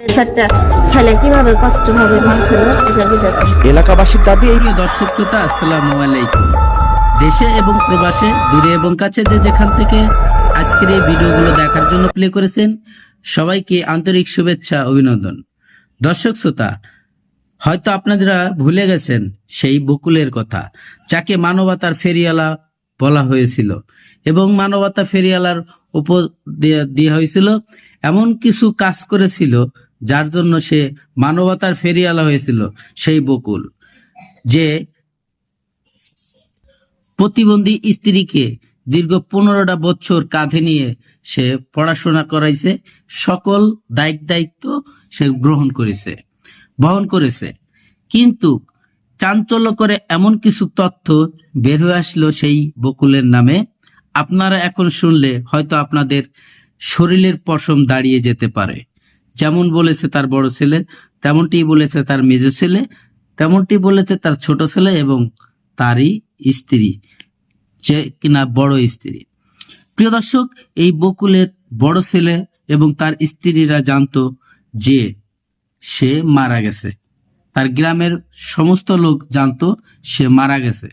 একটা ছেলে কিভাবে কষ্ট হবে মানুষের এটা বোঝাতে। এলাকাবাসীর দাবি এই প্রিয় দর্শক শ্রোতা, আসসালামু আলাইকুম। দেশে এবং প্রবাসে, দূরে এবং কাছে যে যেখান থেকে আজকের এই ভিডিওগুলো দেখার জন্য প্লে করেছেন, সবাইকে আন্তরিক শুভেচ্ছা, অভিনন্দন। দর্শক শ্রোতা, হয়তো আপনারা ভুলে গেছেন সেই বকুলের কথা, যাকে মানবতার ফেরিওয়ালা বলা হয়েছিল এবং মানবতা ফেরিওয়ালার উপর দেওয়া হয়েছিল, এমন কিছু কাজ করেছিল যার জন্য সে মানবতার ফেরিওয়ালা হয়েছিল। সেই বকুল যে প্রতিবন্ধী স্ত্রীকে দীর্ঘ 15টা বছর কাঁধে নিয়ে সে পড়াশোনা করাইছে, সকল দায়িত্ব সে বহন করেছে। কিন্তু চাঞ্চল্য করে এমন কিছু তথ্য বের হয়ে আসলো সেই বকুলের নামে। আপনারা এখন শুনলে হয়তো আপনাদের শরীরের পশম দাঁড়িয়ে যেতে পারে। যেমন বলেছে তার বড় ছেলে, তেমনটি বলেছে তার মেজো ছেলে, তেমনটি বলেছে তার ছোট ছেলে এবং তারই স্ত্রী, যে কিনা বড় স্ত্রী। প্রিয় দর্শক, এই বকুলের বড় ছেলে এবং তার স্ত্রীরা জানতো যে সে মারা গেছে। তার গ্রামের সমস্ত লোক জানতো সে মারা গেছে।